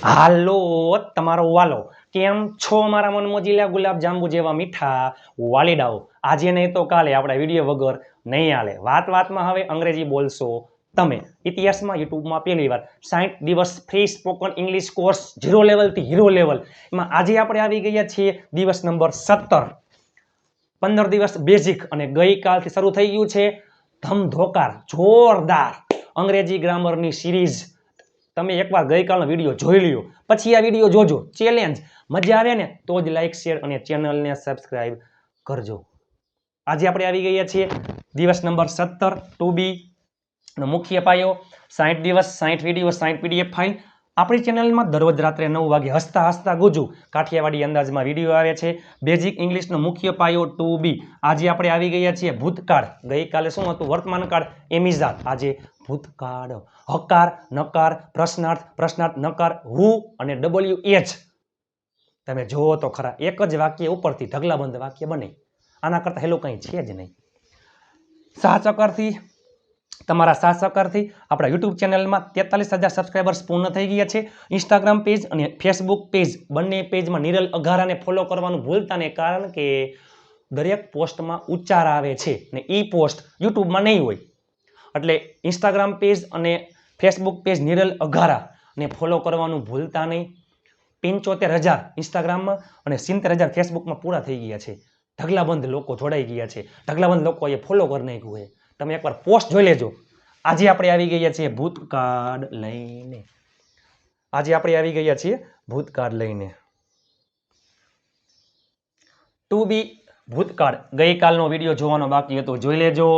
હાલો તમારો વાલો કેમ છો મારા મન મોજીલા ગુલાબ જાંબુ જેવા મીઠા વાલીડાઓ આજે નહીં તો કાલે આપણા વિડીયો વગર નહીં હાલે વાતમાં હવે અંગ્રેજી બોલશો તમે ઇતિહાસમાં યુટ્યુબમાં પહેલી વાર 60 દિવસ free spoken English course 0 level થી હીરો લેવલ એમાં આજે આપણે આવી ગયા છીએ દિવસ નંબર 17 15 દિવસ બેઝિક અને ગઈકાલથી શરૂ થઈ ગયું છે ધમધોકાર જોરદાર અંગ્રેજી ગ્રામરની સિરીઝ તમે એકવાર ગઈકાલનો વિડીયો જોઈ લ્યો પછી આ વિડીયો જોજો ચેલેન્જ મજા આવે ને તો જ લાઈક શેર અને ચેનલને સબસ્ક્રાઇબ કરજો આજે આપણે આવી ગયા છીએ દિવસ નંબર 17 ટુ બી નો મુખ્ય પાયો 60 દિવસ 60 વિડીયો 60 પીડીએફ ફાઇલ આપણી ચેનલમાં દરરોજ રાત્રે 9 વાગે હસતા ગુજુ કાઠિયાવાડી અંદાજમાં વિડીયો આવે છે બેઝિક ઇંગ્લિશનો મુખ્ય પાયો ટુ બી આજે આપણે આવી ગયા છીએ ભૂતકાળ ગઈકાલે શું હતું વર્તમાનકાળ એમિઝાર આજે ભૂતકાળ હકાર નકાર પ્રશ્નાર્થ નકાર હુ અને WH તમે જોવો તો ખરા એક જ વાક્ય ઉપરથી ઢગલાબંધ વાક્ય બને આના કરતા હેલો કંઈ છે જ નહીં સાચકરથી તમારા સાચકરથી આપણા યુટ્યુબ ચેનલમાં 43,000 સબસ્ક્રાઇબર્સ પૂર્ણ થઈ ગયા છે ઇન્સ્ટાગ્રામ પેજ અને ફેસબુક પેજ બંને પેજમાં નિરલ અઘારાને ફોલો કરવાનું ભૂલતા નહીં કારણ કે દરેક પોસ્ટમાં ઉચ્ચાર આવે છે ને એ પોસ્ટ યુટ્યુબમાં નહીં હોય એટલે ઇન્સ્ટાગ્રામ પેજ અને ફેસબુક પેજ નિરલ અઘારા ને ફોલો કરવાનું ભૂલતા નહીં 75,000 ઇન્સ્ટાગ્રામમાં અને 70,000 ફેસબુકમાં પૂરા થઈ ગયા છે ઢગલાબંધ લોકો જોડાઈ ગયા છે ઢગલાબંધ લોકોએ ફોલો કરી નાખ્યું છે તમે એકવાર પોસ્ટ જોઈ લેજો આજે આપણે આવી ગયા છીએ ભૂતકાળ લઈને ભૂતકાળ લઈને ટુ બી ભૂતકાળ ગઈકાલનો વિડીયો જોવાનો બાકી હતો જોઈ લેજો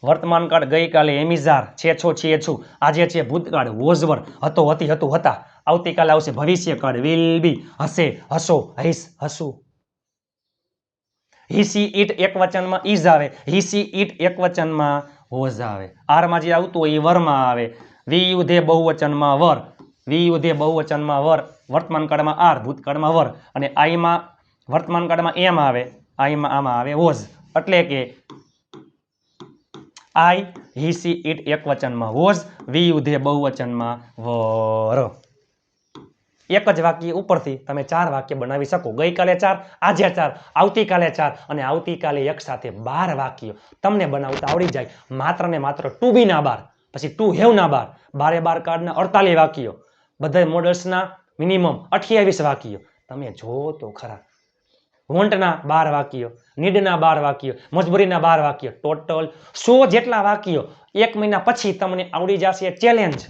વર્તમાન કાળ ગઈકાલે એમિઝાર છે છું આજે છે ભૂતકાળ વોઝવર હતો હતી હતું હતા આવતીકાલે આવશે ભવિષ્ય કાળ વિલ બી હશે હસો હઈશ હસું હી સી ઇટ એક વચનમાં ઇઝ આવે હી સી ઇટ એક વચનમાં વોઝ આવે આરમાં જે આવતું હોય એ વરમાં આવે વી યુ ધે બહુવચનમાં વર વર્તમાન કાળમાં આર ભૂતકાળમાં વર અને આઈમાં વર્તમાન કાળમાં એમ આવે આઈમાં આમાં આવે વોઝ એટલે કે આઈ હી સી ઇટ એક વચનમાં વોઝ વી યુ ધે બહુવચનમાં વર એક જ વાક્ય ઉપરથી તમે 4 વાક્ય બનાવી શકો ગઈકાલે 4 આજે 4 આવતીકાલે 4 અને આવતીકાલે એક સાથે 12 વાક્યો તમને બનાવતા આવડી જાય માત્ર ને માત્ર ટુ બી ના 12 પછી ટુ હેવ ના 12 12 કાર્ડના 48 વાક્યો બધા મોડલ્સના મિનિમમ 28 વાક્યો તમે જો તો ખરા વોન્ટના 12 વાક્યો નીડના 12 વાક્યો મજબૂરીના 12 વાક્યો ટોટલ 100 જેટલા વાક્યો એક મહિના પછી તમને આવડી જશે ચેલેન્જ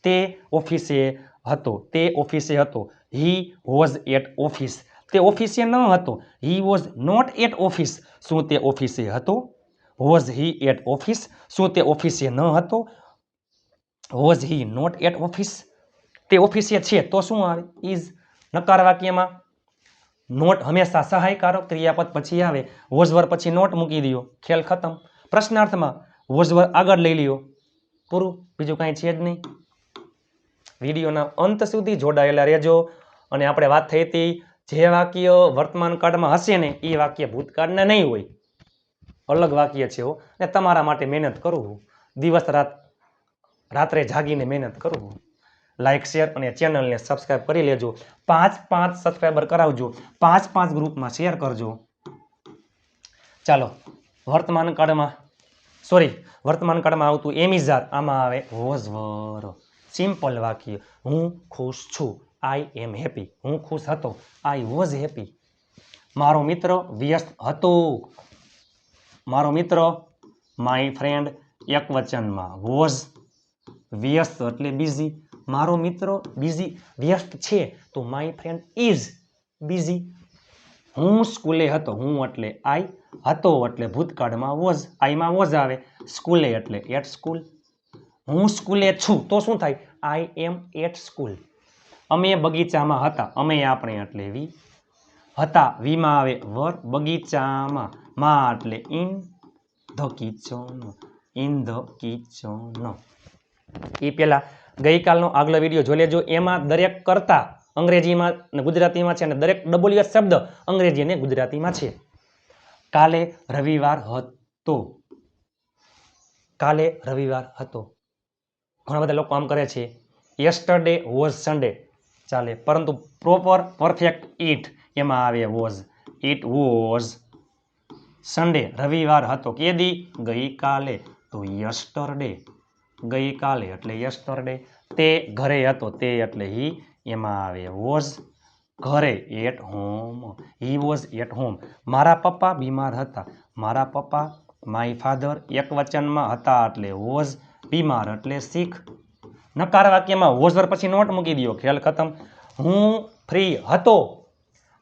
તે ઓફિસે હતો હી વોઝ એટ ઓફિસ તે ઓફિસે ન હતો he was not at office શું તે ઓફિસે હતો વોઝ હી એટ ઓફિસ શું તે ઓફિસે ન હતો was he not at office તે ઓફિસે છે તો શું આવે ઇઝ નકાર વાક્યમાં નોટ હંમેશા સહાયકારક ક્રિયાપદ પછી આવે વોઝવર પછી નોટ મૂકી દો ખેલ ખતમ પ્રશ્નાર્થમાં વોઝવર આગળ લઈ લ્યો પૂરું બીજું કાંઈ છે જ નહીં વિડીયોના અંત સુધી જોડાયેલા રહેજો અને આપણે વાત થઈ હતી જે વાક્ય વર્તમાન કાળમાં હશે ને એ વાક્ય ભૂતકાળના નહીં હોય અલગ વાક્ય છે ને તમારા માટે મહેનત કરું દિવસ રાત્રે જાગીને મહેનત કરું લાઈક શેર અને ચેનલને સબસ્ક્રાઇબ કરી લેજો 5 સબસ્ક્રાઇબર કરાવજો 5 ગ્રુપમાં શેર કરજો ચાલો વર્તમાન કાળમાં આવતું એમિઝાર આમાં આવે વોઝવર સિમ્પલ વાક્ય હું ખુશ છું આઈ એમ હેપી હું ખુશ હતો આઈ વોઝ હેપી મારો મિત્ર વ્યસ્ત હતો મારો મિત્ર માય ફ્રેન્ડ એક વચનમાં વોઝ વ્યસ્ત એટલે બિઝી મારો મિત્ર વ્યસ્ત છે તો માય ફ્રેન્ડ ઇઝ બિઝી હું સ્કૂલે હતો હું એટલે આઈ હતો એટલે ભૂતકાળમાં વોઝ આઈમાં વોઝ આવે સ્કૂલે એટલે એટ સ્કૂલ હું સ્કૂલે છું તો શું થાય આઈ એમ એટ સ્કૂલ અમે બગીચામાં હતા અમે આપણે એટલે વી હતા વીમાં આવે વર બગીચામાં માં એટલે ઇન ધ કિચન એ પેલા ગઈકાલનો આગલો વિડીયો જોઈ લેજો એમાં દરેક કરતા અંગ્રેજીમાં અને ગુજરાતીમાં છે અને દરેક WH શબ્દ અંગ્રેજી અને ગુજરાતીમાં છે કાલે રવિવાર હતો ઘણા બધા લોકો આમ કરે છે યસ્ટરડે વોઝ સન્ડે ચાલે, પરંતુ પ્રોપર પરફેક્ટ ઇટ એમાં આવે વોઝ. ઇટ વોઝ સન્ડે, રવિવાર હતો. કેદી? ગઈકાલે. તો યસ્ટરડે, ગઈકાલે એટલે યસ્ટરડે. તે ઘરે હતો, તે એટલે હી, એમાં આવે વોઝ. ઘરે, at home. He was at home. મારા પપ્પા બીમાર હતા. મારા પપ્પા, માય ફાધર, એક વચનમાં હતા એટલે વોઝ, બીમાર એટલે સિક. નકાર વાક્યમાં વોઝ વર પછી નોટ મૂકી દો, ખ્યાલ ખતમ. હું ફ્રી હતો,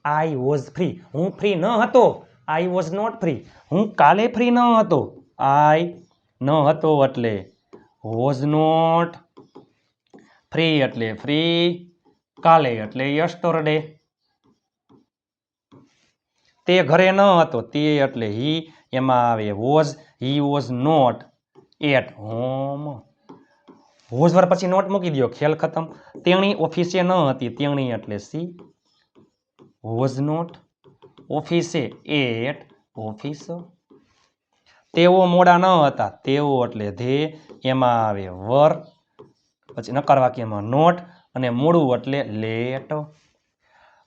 આઈ વોઝ ફ્રી. હું ફ્રી ન હતો, આઈ વોઝ નોટ ફ્રી. હું કાલે ફ્રી ન હતો, આઈ ન હતો એટલે વોઝ નોટ ફ્રી એટલે ફ્રી. કાલે એટલે યસ્ટરડે. તે ઘરે ન હતો, તે એટલે હી, એમાં આવે was. He was not at home. Was were પછી નોટ મૂકી દો, ખ્યાલ ખતમ. તેણી ઓફિસે ન હતી, તેણી એટલે સી, વોઝ નોટ ઓફિસે એટ ઓફિસ. તેઓ મોડા ન હતા, તેઓ એટલે ધે, એમાં આવે વર, પછી નકાર વાક્યમાં નોટ, અને મોડું એટલે લેટ.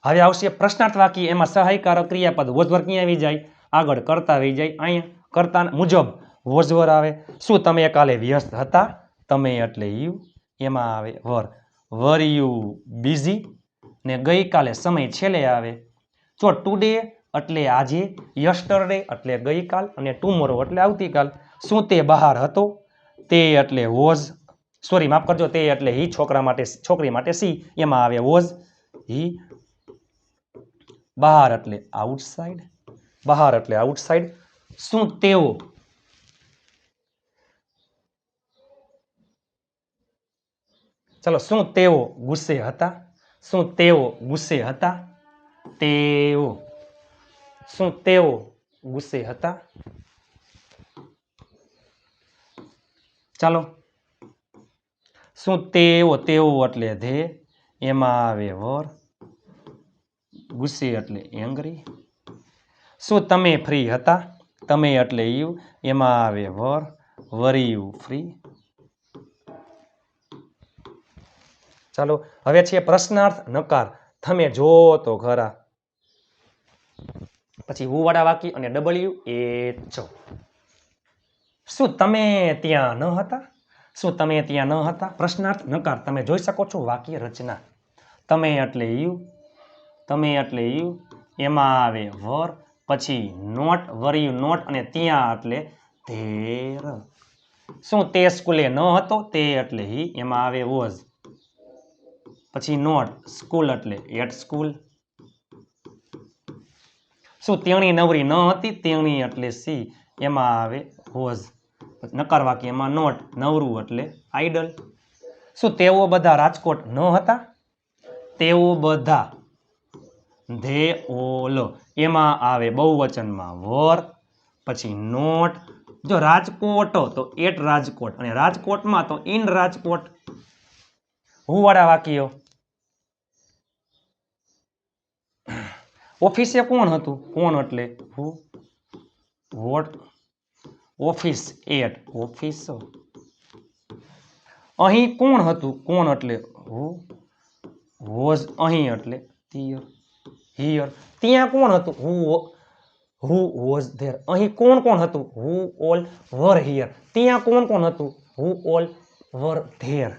હવે આવશે પ્રશ્નાર્થ વાક્ય, એમાં સહાયકારક ક્રિયાપદ વોઝ વર ક્યાં આવી જાય? આગળ કરતા આવી જાય. અહીંયા કરતા મુજબ વોઝ વર આવે. શું તમે કાલે વ્યસ્ત હતા? તમે એટલે યુ, એમાં આવે વર. વર યુ બિઝી? ને ગઈકાલે સમય છેલ્લે આવે. જો ટુડે એટલે આજે, યસ્ટરડે એટલે ગઈકાલ, અને ટુમોરો એટલે આવતીકાલ. શું તે બહાર હતો? તે એટલે વોઝ, સોરી માફ કરજો, તે એટલે હી, છોકરા માટે, છોકરી માટે સી, એમાં આવે વોઝ. હી. બહાર એટલે આઉટસાઇડ, બહાર એટલે આઉટસાઇડ. શું તેઓ, ચલો, શું તેઓ ગુસ્સે હતા? શું તેઓ ગુસ્સે હતા? તેઓ, શું તેઓ ગુસ્સે હતા? ચાલો, શું તેઓ, તેઓ એટલે ધે, એમાં આવે વર. ગુસ્સે એટલે એંગ્રી. શું તમે ફ્રી હતા? તમે એટલે યુ, એમાં આવે વર. વર યુ ફ્રી? ચાલો, હવે છે પ્રશ્નાર્થ નકાર. તમે જો તો ખરા. પછી હું વાળા વાક્ય અને ડબલ્યુ એચ. શું તમે ત્યાં ન હતા? શું તમે ત્યાં ન હતા? પ્રશ્નાર્થ નકાર. તમે જોઈ શકો છો વાક્ય રચના. તમે એટલે યુ, તમે એટલે યુ, એમાં આવે વર, પછી નોટ, વર યુ નોટ, અને ત્યાં એટલે ધેર. શું તે સ્કૂલે ન હતો? તે એટલે હી, એમાં આવે વોઝ, પછી નોટ, સ્કૂલ એટલે એટ સ્કૂલ. શું તેણી નવરી ન હતી? તેણી એટલે સી, એમાં આવે વોઝ, નકાર વાક્યમાં નોટ, નવરું એટલે આઈડલ. શું તેઓ બધા રાજકોટ ન હતા? તેઓ બધા, ધે ઓલ, એમાં આવે બહુવચનમાં વર, પછી નોટ. જો રાજકોટ તો એટ રાજકોટ, અને રાજકોટમાં તો ઇન રાજકોટ. હું વાળા વાક્યો. ઓફિસે કોણ હતું? કોણ એટલે હુ, વોટ, ઓફિસ એટ ઓફિસ. અહીં કોણ હતું? કોણ એટલે હુ, વોઝ, અહીં એટલે હિયર, હિયર. ત્યાં કોણ હતું? Who was there. અહીં કોણ કોણ હતું? હુ ઓલ વર હિયર. ત્યાં કોણ કોણ હતું? હુ ઓલ વર ધેર.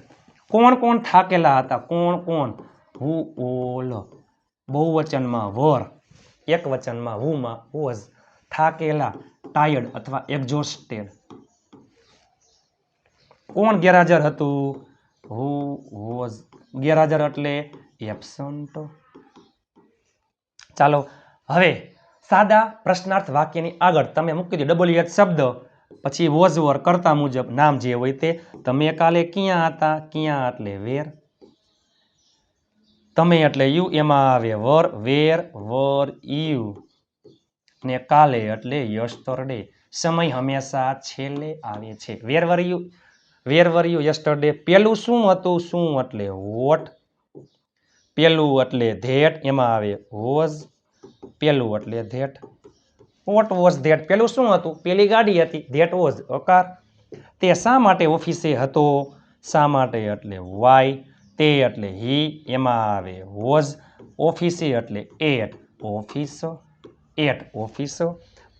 કોણ કોણ થાકેલા હતા? કોણ કોણ? હુ ઓલ, બહુવચનમાં વર, એક વચનમાં હુમાં વોઝ. થાકેલા, ટાયર્ડ અથવા એક્ઝોસ્ટેડ. કોણ ગેરહાજર હતું? હુ વોઝ ગેરહાજર એટલે એબસન્ટ. ચાલો, હવે સાદા પ્રશ્નાર્થ વાક્યની આગળ તમે મૂકી દો ડબલ્યુએચ શબ્દ, પછી વોઝ વર કરતા મુજબ નામ જે હોય તે. તમે કાલે ક્યાં હતા? ક્યાં એટલે વેર. તમે એટલે યુ, એમાં આવે વર, વેર, વર યુ, ને કાલે એટલે યસ્ટરડે. સમય હંમેશા છેલ્લે આવે છે. વેર વર યુ યસ્ટરડે. પેલું શું હતું? શું એટલે વોટ. પેલું એટલે ધેટ, એમાં આવે વોઝ. પેલું એટલે ધેટ. What was that. પેલું શું હતું? પેલી ગાડી હતી, ધેટ વોઝ અકાર. તે શા માટે ઓફિસે હતો? શા માટે એટલે વાય. તે એટલે હી એમાં આવે વોઝ, ઓફિસે એટલે એટ, ઓફિસ, એટ ઓફિસ,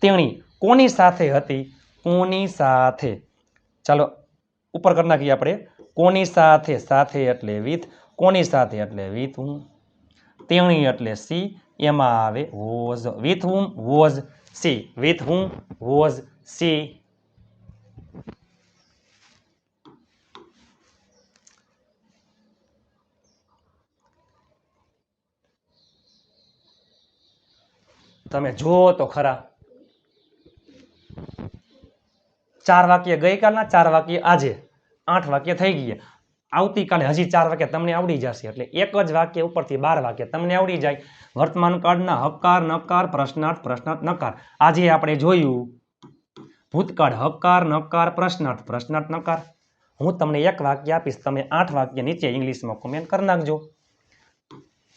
તેણી કોની સાથે હતી, કોની સાથે, ચાલો ઉપર કરી નાખીએ આપણે, કોની સાથે, સાથે એટલે વિથ, કોની સાથે એટલે વિથ હું, તેણી એટલે સી, એમાં આવે was, with whom was C, with whom was C. તમે જુઓ તો ખરા, 4 વાક્ય ગઈકાલના, 4 વાક્ય આજે, 8 વાક્ય થઈ ગયા. આવતીકાલે હજી 4 વાક્ય તમને આવડી જશે, એટલે એક જ વાક્ય ઉપરથી 12 વાક્ય તમને આવડી જાય. વર્તમાન કાળના હકાર, નકાર, પ્રશ્નાર્થ, પ્રશ્નાર્થ, નકાર. આજે આપણે જોયું ભૂતકાળ, હકાર, નકાર, પ્રશ્નાર્થ, પ્રશ્નાર્થ, નકાર. હું તમને એક વાક્ય આપીશ, તમે 8 વાક્ય નીચે ઇંગ્લિશમાં કોમેન્ટ કરી નાખજો.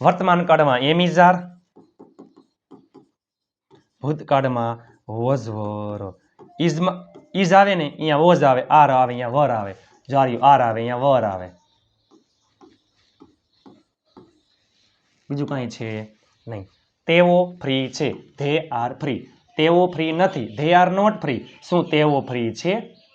વર્તમાન કાળમાં એમ ઇઝ આર, ભૂતકાળમાં વોઝ વર, ઇઝ આવે ને અહીંયા વોઝ આવે, આર આવે અહીંયા વર આવે, જાર્યું આર આવે અહીંયા વર આવે. બીજું કાંઈ છે નહીં. તેઓ ફ્રી છે, ધે આર ફ્રી. તેઓ ફ્રી નથી, ધે આર નોટ ફ્રી. શું તેઓ ફ્રી છે?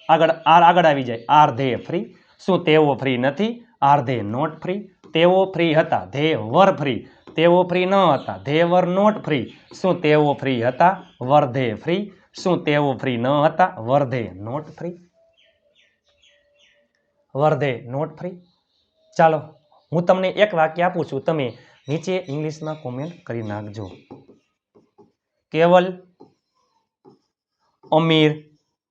આગળ આર આગળ આવી જાય, આર ધે ફ્રી. શું તેઓ ફ્રી નથી? Are they not free. તેઓ ફ્રી હતા, ધે વર ફ્રી. તેઓ ફ્રી ન હતા, ધે વર નોટ ફ્રી. શું તેઓ ફ્રી હતા? Were they free. શું તેઓ ફ્રી ન હતા? Were they not free. Were they not free. ચાલો હું તમને એક વાક્ય આપું છું, તમે નીચે ઇંગ્લિશમાં કોમેન્ટ કરી નાખજો. કેવલ અમીર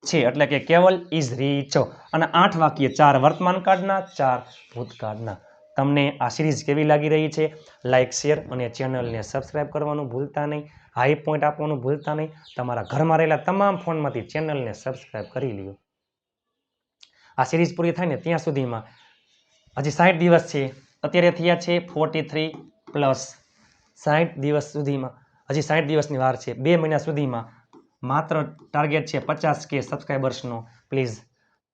છે એટલે કે કેવલ ઇઝ રીચ. અને 8 વાક્ય, 4 વર્તમાન કાળના, 4 ભૂતકાળના. તમને આ સિરીઝ કેવી લાગી રહી છે? લાઇક, શેર અને ચેનલને સબસ્ક્રાઇબ કરવાનું ભૂલતા નહીં. હાઈ પોઈન્ટ આપવાનું ભૂલતા નહીં. તમારા ઘરમાં રહેલા તમામ ફોનમાંથી ચેનલને સબસ્ક્રાઇબ કરી લ્યો. આ સિરીઝ પૂરી થાય ને ત્યાં સુધીમાં હજી 60 દિવસ છે. અત્યારે થયા છે 43 પ્લસ. 60 દિવસ સુધીમાં હજી 60 દિવસની વાર છે. 2 મહિના સુધીમાં માત્ર ટાર્ગેટ છે 50K સબસ્ક્રાઈબર્સનો. પ્લીઝ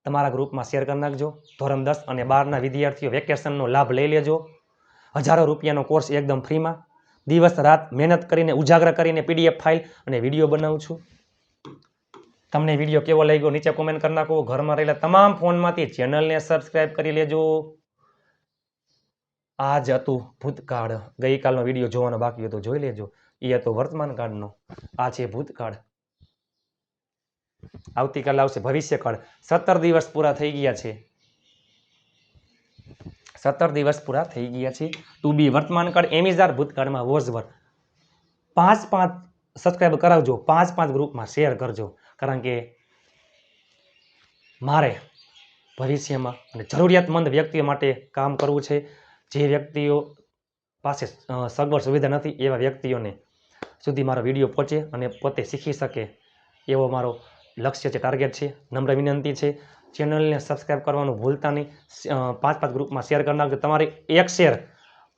તમારા ગ્રુપમાં શેર કરી નાખજો. ધોરણ 10 અને 12ના વિદ્યાર્થીઓ વેકેશનનો લાભ લઈ લેજો. હજારો રૂપિયાનો કોર્સ એકદમ ફ્રીમાં. દિવસ રાત મહેનત કરીને ઉજાગર કરીને PDF ફાઇલ અને વિડીયો બનાવું છું. તમને વિડીયો કેવો લાગ્યો નીચે કોમેન્ટ કરી નાખો. ઘરમાં રહેલા તમામ ફોનમાંથી ચેનલને સબસ્ક્રાઇબ કરી લેજો. આજ હતું ભૂતકાળ. ગઈકાલનો વિડીયો જોવાનો બાકી હતો, જોઈ લેજો. એ હતો વર્તમાન કાળનો. આ છે ભૂતકાળ. આવતીકાલ આવશે ભવિષ્યકાળ. 17 દિવસ પૂરા થઈ ગયા છે. 17 દિવસ પૂરા થઈ ગયા છે. ટુ બી વર્તમાન કાળ, એમ ઇઝ આર, ભૂતકાળમાં વોઝ વર. 5 સબસ્ક્રાઇબ કરાવજો. 5 ગ્રુપમાં શેર કરજો. કારણ કે મારે ભવિષ્યમાં અને જરૂરિયાતમંદ વ્યક્તિઓ માટે કામ કરવું છે. જે વ્યક્તિઓ પાસે સગવડ સુવિધા નથી એવા વ્યક્તિઓને સુધી મારો વિડીયો પહોંચે અને પોતે શીખી શકે એવો મારો લક્ષ્ય છે, ટાર્ગેટ છે. નમ્ર વિનંતી છે, ચેનલને સબસ્ક્રાઇબ કરવાનું ભૂલતા નહીં. 5 ગ્રુપમાં શેર કરી નાખજો. તમારી એક શેર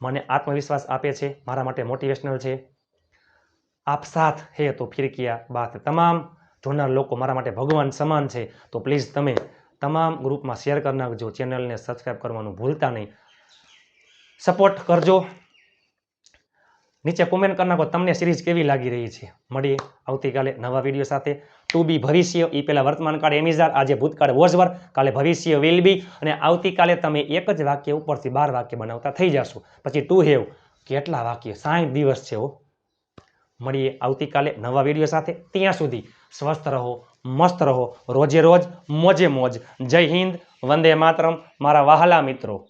મને આત્મવિશ્વાસ આપે છે, મારા માટે મોટિવેશનલ છે. આપ સાથ હે તો ફિર કિયા બાત. તમામ જોનાર લોકો મારા માટે ભગવાન સમાન છે. તો પ્લીઝ તમે તમામ ગ્રુપમાં શેર કરી નાખજો. ચેનલને સબસ્ક્રાઇબ કરવાનું ભૂલતા નહીં. સપોર્ટ કરજો. નીચે કોમેન્ટ કરી નાખો તમને સિરીઝ કેવી લાગી રહી છે. મળીએ આવતીકાલે નવા વિડીયો સાથે. ટુ બી ભવિષ્ય, એ પહેલા વર્તમાન કાળ એમ ઇઝ આર, આજે ભૂતકાળ વોઝ વર, કાલે ભવિષ્ય વિલ બી. અને આવતીકાલે તમે એક જ વાક્ય ઉપરથી 12 વાક્ય બનાવતા થઈ જશો. પછી ટુ હેવ કેટલા વાક્ય, 60 દિવસ છે. મળીએ આવતીકાલે નવા વિડીયો સાથે. ત્યાં સુધી સ્વસ્થ રહો, મસ્ત રહો, રોજે રોજ મોજે મોજ. જય હિન્દ, વંદે માતરમ મારા વહાલા મિત્રો.